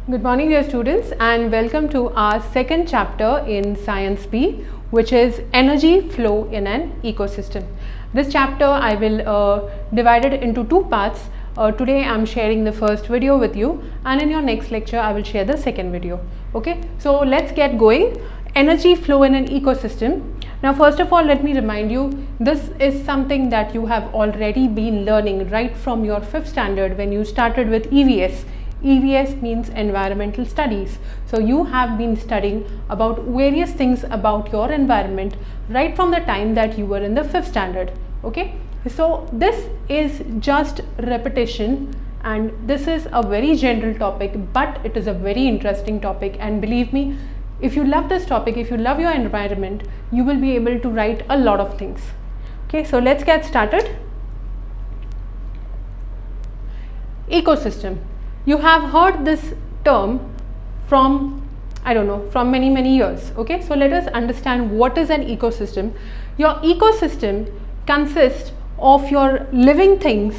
Good morning dear students, and welcome to our second chapter in Science B, which is energy flow in an ecosystem. This chapter I will divide it into two parts. Today I am sharing the first video with you, and in your next lecture I will share the second video. Okay, so let's get going. Energy flow in an ecosystem. Now first of all, let me remind you, this is something that you have already been learning right from your 5th standard when you started with EVS. EVS means environmental studies. So you have been studying about various things about your environment right from the time that you were in the 5th standard. Okay, so this is just repetition, and this is a very general topic, but it is a very interesting topic, and believe me, if you love this topic, if you love your environment, you will be able to write a lot of things. Okay, so let's get started. Ecosystem. You have heard this term from, I don't know, from many years. Okay, so let us understand what is an ecosystem. Your ecosystem consists of your living things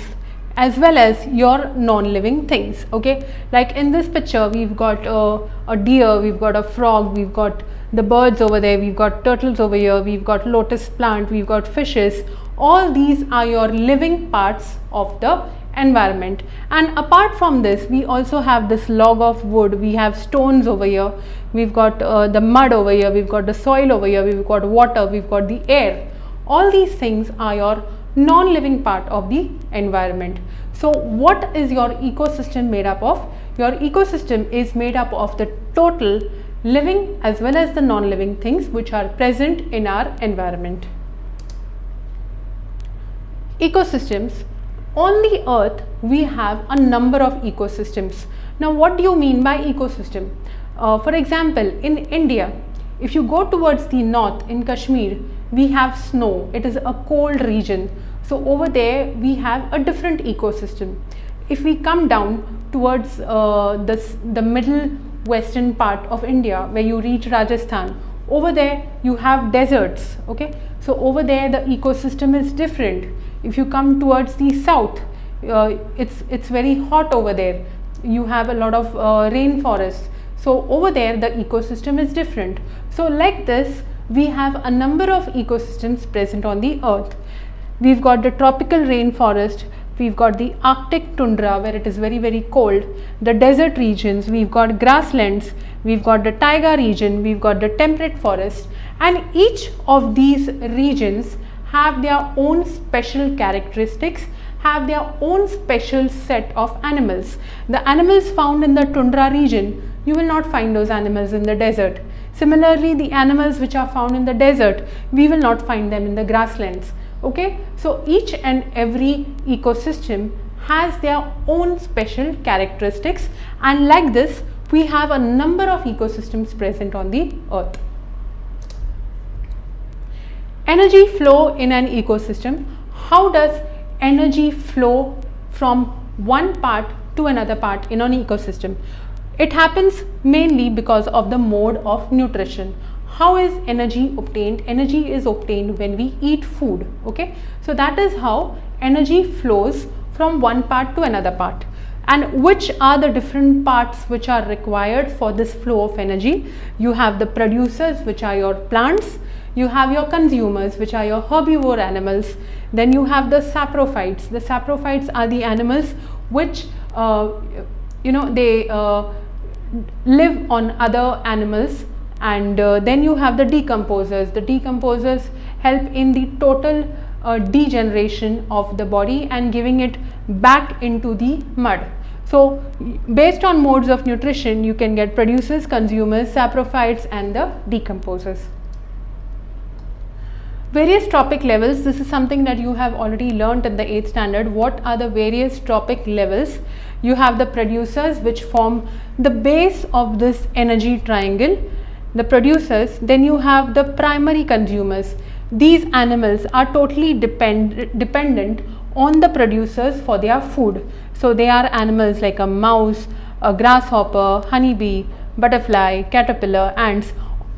as well as your non-living things. Okay, like in this picture we've got a deer, we've got a frog, we've got the birds over there, we've got turtles over here, we've got lotus plant, we've got fishes. All these are your living parts of the environment. And apart from this, we also have this log of wood, we have stones over here, we've got the mud over here, we've got the soil over here, we've got water, we've got the air. All these things are your non-living part of the environment. So what is your ecosystem made up of? Your ecosystem is made up of the total living as well as the non-living things which are present in our environment. Ecosystems. On the earth, we have a number of ecosystems. Now, what do you mean by ecosystem? For example, in India, if you go towards the north in Kashmir, we have snow. It is a cold region. So over there, we have a different ecosystem. If we come down towards the middle western part of India, where you reach Rajasthan, over there you have deserts. Okay, so over there the ecosystem is different. If you come towards the south, it's very hot over there. You have a lot of rainforests. So over there the ecosystem is different. So like this, we have a number of ecosystems present on the earth. We've got the tropical rainforest, we've got the Arctic tundra where it is very cold, the desert regions, we've got grasslands, we've got the taiga region, we've got the temperate forest, and each of these regions have their own special characteristics, have their own special set of animals. The animals found in the tundra region, you will not find those animals in the desert. Similarly, the animals which are found in the desert, we will not find them in the grasslands. Okay, so each and every ecosystem has their own special characteristics, and like this, we have a number of ecosystems present on the earth. Energy flow in an ecosystem. How does energy flow from one part to another part in an ecosystem? It happens mainly because of the mode of nutrition. How is energy obtained? Energy is obtained when we eat food. Okay, so that is how energy flows from one part to another part. And which are the different parts which are required for this flow of energy? You have the producers, which are your plants. You have your consumers, which are your herbivore animals. Then you have the saprophytes. The saprophytes are the animals which they live on other animals. And then you have the decomposers. The decomposers help in the total degeneration of the body and giving it back into the mud. So based on modes of nutrition, you can get producers, consumers, saprophytes, and the decomposers. Various trophic levels. This is something that you have already learnt in the 8th standard. What are the various trophic levels? You have the producers, which form the base of this energy triangle. The producers. Then you have the primary consumers. These animals are totally dependent on the producers for their food. So they are animals like a mouse, a grasshopper, honeybee, butterfly, caterpillar, ants.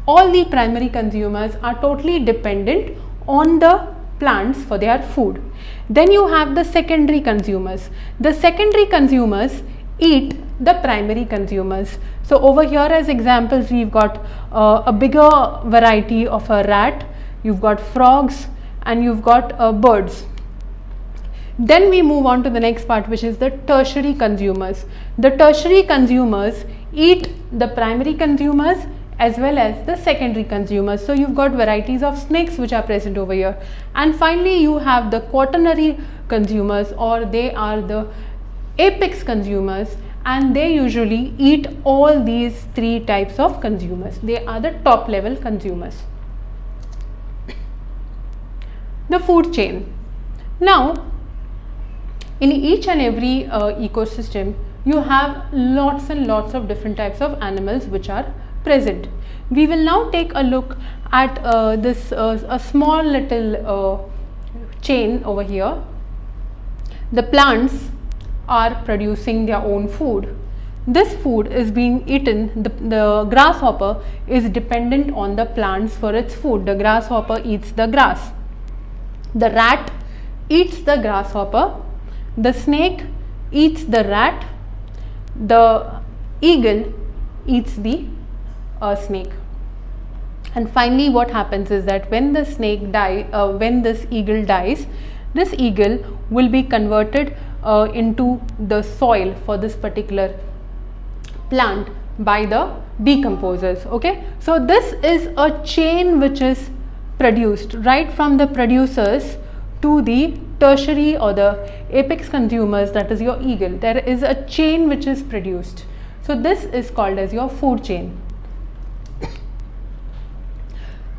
All the primary consumers are totally dependent on the plants for their food. Then you have the secondary consumers. The secondary consumers eat the primary consumers. So over here as examples, we've got a bigger variety of a rat, you've got frogs, and you've got birds. Then we move on to the next part, which is the tertiary consumers. The tertiary consumers eat the primary consumers as well as the secondary consumers. So you've got varieties of snakes which are present over here. And finally you have the quaternary consumers, or they are the apex consumers, and they usually eat all these three types of consumers. They are the top level consumers. The food chain. Now, in each and every ecosystem, you have lots and lots of different types of animals which are present. We will now take a look at this a small little chain over here. The plants are producing their own food. This food is being eaten. The grasshopper is dependent on the plants for its food. The grasshopper eats the grass. The rat eats the grasshopper. The snake eats the rat. The eagle eats the snake. And finally what happens is that when the snake when this eagle dies, this eagle will be converted into the soil for this particular plant by the decomposers. Okay, so this is a chain which is produced right from the producers to the tertiary or the apex consumers, that is your eagle. There is a chain which is produced. So this is called as your food chain.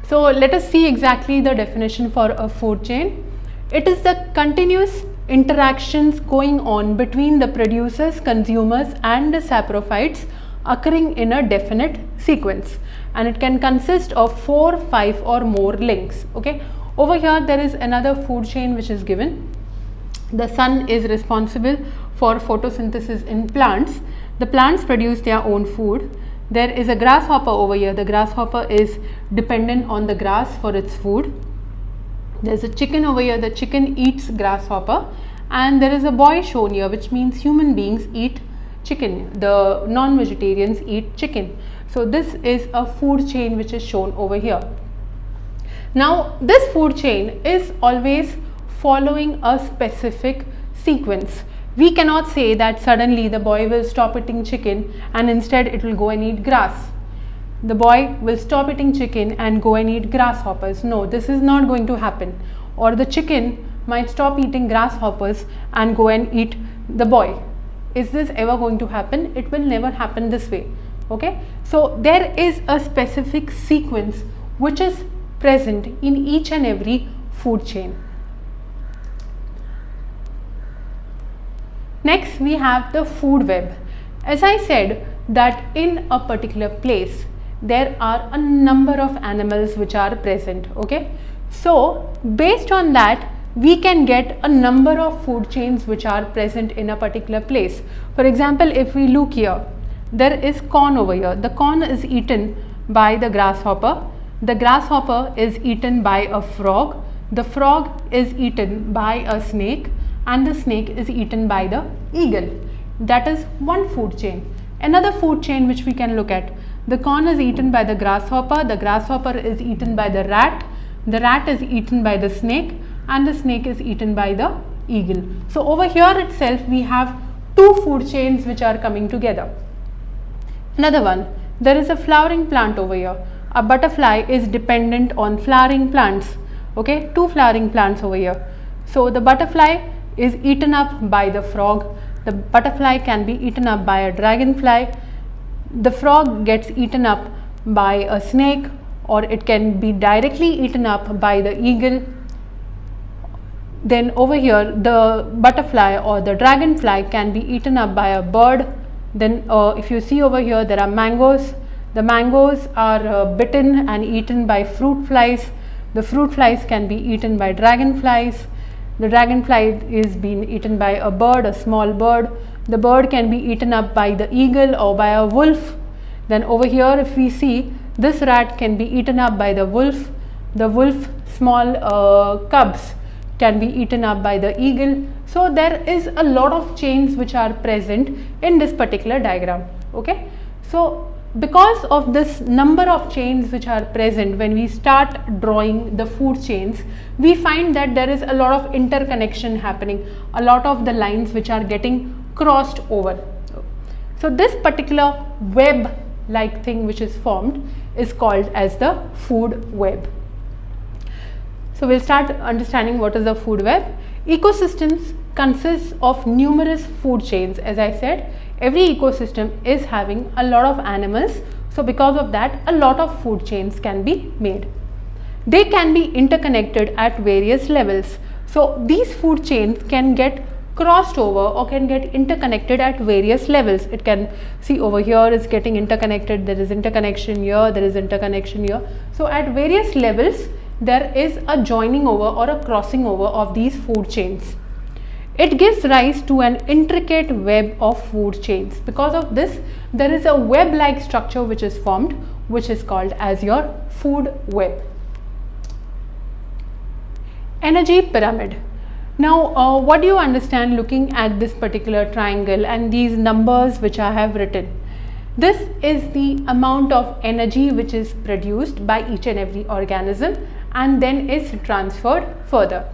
So let us see exactly the definition for a food chain. It is the continuous interactions going on between the producers, consumers and the saprophytes occurring in a definite sequence, and it can consist of 4, 5 or more links. Okay, over here there is another food chain which is given. The sun is responsible for photosynthesis in plants. The plants produce their own food. There is a grasshopper over here. The grasshopper is dependent on the grass for its food. There's a chicken over here. The chicken eats grasshopper. And there is a boy shown here, which means human beings eat chicken. The non-vegetarians eat chicken. So this is a food chain which is shown over here. Now this food chain is always following a specific sequence. We cannot say that suddenly the boy will stop eating chicken and instead it will go and eat grass. The boy will stop eating chicken and go and eat grasshoppers. No, this is not going to happen. Or the chicken might stop eating grasshoppers and go and eat the boy. Is this ever going to happen? It will never happen this way. Okay, so there is a specific sequence which is present in each and every food chain. Next we have the food web. As I said that in a particular place there are a number of animals which are present. Okay, so based on that we can get a number of food chains which are present in a particular place. For example, if we look here, there is corn over here. The corn is eaten by the grasshopper. The grasshopper is eaten by a frog. The frog is eaten by a snake, and the snake is eaten by the eagle. That is one food chain. Another food chain which we can look at, the corn is eaten by the grasshopper is eaten by the rat is eaten by the snake, and the snake is eaten by the eagle. So over here itself we have two food chains which are coming together. Another one, there is a flowering plant over here. A butterfly is dependent on flowering plants. Okay, two flowering plants over here. So the butterfly is eaten up by the frog. The butterfly can be eaten up by a dragonfly. The frog gets eaten up by a snake, or it can be directly eaten up by the eagle. Then over here the butterfly or the dragonfly can be eaten up by a bird. Then if you see over here, there are mangoes. The mangoes are bitten and eaten by fruit flies. The fruit flies can be eaten by dragonflies. The dragonfly is being eaten by a bird, a small bird. The bird can be eaten up by the eagle or by a wolf. Then over here if we see, this rat can be eaten up by the wolf. The wolf small cubs can be eaten up by the eagle. So there is a lot of chains which are present in this particular diagram. Okay, so because of this number of chains which are present, when we start drawing the food chains, we find that there is a lot of interconnection happening, a lot of the lines which are getting crossed over. So this particular web like thing which is formed is called as the food web. So we'll start understanding what is the food web. Ecosystems consists of numerous food chains. As I said, every ecosystem is having a lot of animals, so because of that a lot of food chains can be made. They can be interconnected at various levels. So these food chains can get crossed over or can get interconnected at various levels. It can see over here is getting interconnected, there is interconnection here, there is interconnection here. So at various levels there is a joining over or a crossing over of these food chains. It gives rise to an intricate web of food chains. Because of this, there is a web like structure which is formed, which is called as your food web. Energy pyramid. Now what do you understand looking at this particular triangle and these numbers which I have written? This is the amount of energy which is produced by each and every organism and then is transferred further.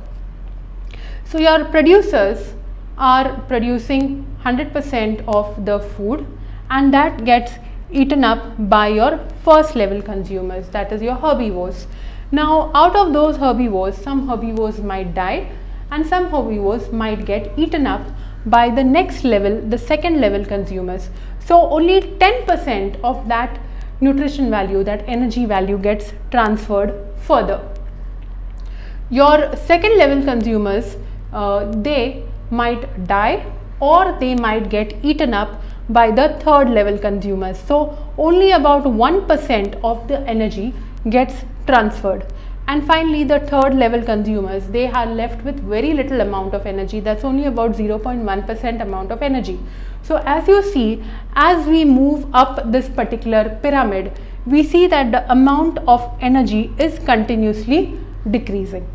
So your producers are producing 100% of the food and that gets eaten up by your first level consumers, that is your herbivores. Now out of those herbivores, some herbivores might die and some herbivores might get eaten up by the next level, the second level consumers. So only 10% of that nutrition value, that energy value gets transferred further. Your second level consumers, they might die or they might get eaten up by the third level consumers. So only about 1% of the energy gets transferred. And finally the third level consumers, they are left with very little amount of energy, that's only about 0.1% amount of energy. So as you see, as we move up this particular pyramid, we see that the amount of energy is continuously decreasing.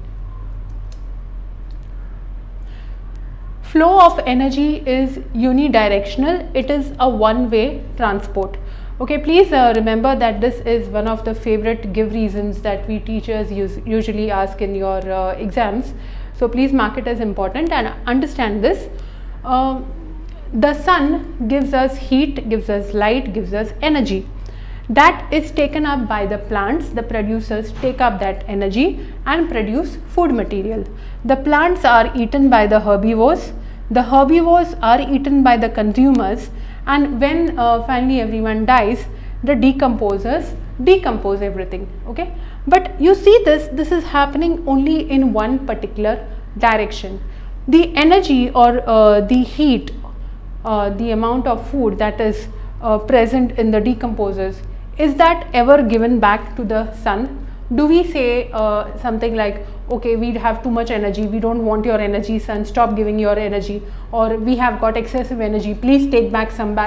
Flow of energy is unidirectional, it is a one-way transport. Okay, please remember that this is one of the favorite give reasons that we teachers usually ask in your exams. So please mark it as important and understand this. The sun gives us heat, gives us light, gives us energy. That is taken up by the plants. The producers take up that energy and produce food material. The plants are eaten by the herbivores. The herbivores are eaten by the consumers, and when finally everyone dies, the decomposers decompose everything. Okay, but you see this is happening only in one particular direction. The energy or the heat, the amount of food that is present in the decomposers, is that ever given back to the sun? Do we say something like, okay, we have too much energy, we don't want your energy, sun, stop giving your energy, or we have got excessive energy, please take back some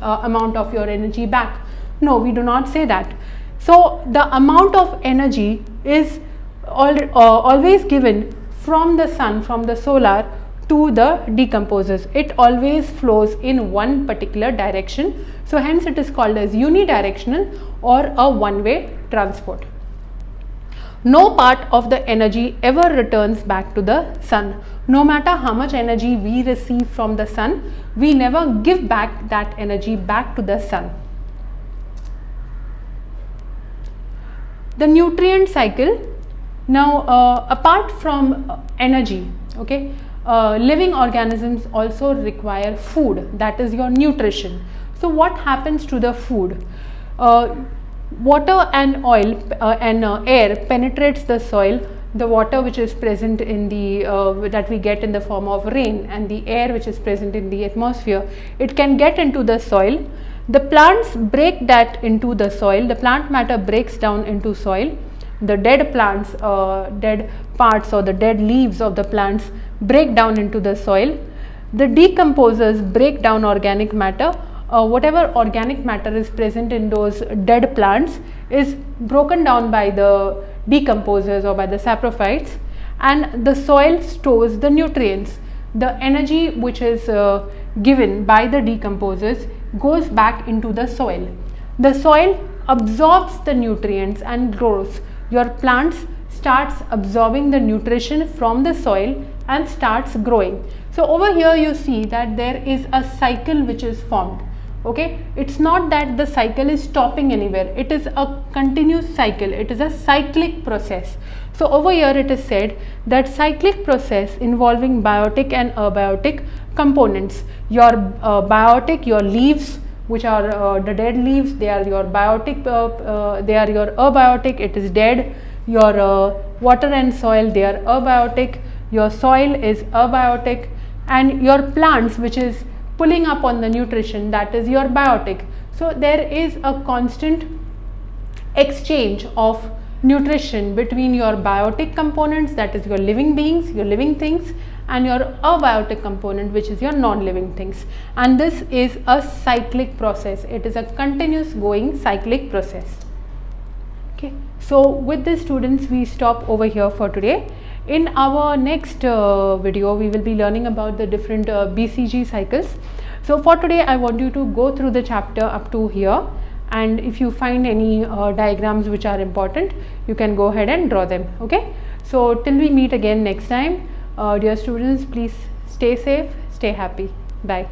amount of your energy back? No, we do not say that. So the amount of energy is always given from the sun, from the solar to the decomposers. It always flows in one particular direction. So hence it is called as unidirectional or a one-way transport. No part of the energy ever returns back to the sun. No matter how much energy we receive from the sun, we never give back that energy back to the sun. The nutrient cycle. Now apart from energy, okay, living organisms also require food, that is your nutrition. So what happens to the food? Water and oil and air penetrates the soil. The water which is present in the that we get in the form of rain, and the air which is present in the atmosphere, it can get into the soil. The plants break that into the soil. The plant matter breaks down into soil. The dead plants, dead parts or the dead leaves of the plants break down into the soil. The decomposers break down organic matter. Whatever organic matter is present in those dead plants is broken down by the decomposers or by the saprophytes, and the soil stores the nutrients. The energy which is given by the decomposers goes back into the soil. The soil absorbs the nutrients and grows. Your plants starts absorbing the nutrition from the soil and starts growing. So over here you see that there is a cycle which is formed. Okay, it's not that the cycle is stopping anywhere, it is a continuous cycle, it is a cyclic process. So over here it is said that cyclic process involving biotic and abiotic components. Your biotic, your leaves, which are the dead leaves, they are your biotic, they are your abiotic, it is dead. Your water and soil, they are abiotic, your soil is abiotic, and your plants, which is pulling up on the nutrition, that is your biotic. So there is a constant exchange of nutrition between your biotic components, that is your living beings, your living things, and your abiotic component, which is your non-living things. And this is a cyclic process, it is a continuous going cyclic process. Okay, so with this students, we stop over here for today. In our next video, we will be learning about the different BCG cycles. So for today, I want you to go through the chapter up to here, and if you find any diagrams which are important, you can go ahead and draw them. Okay, so till we meet again next time, dear students, please stay safe, stay happy. Bye.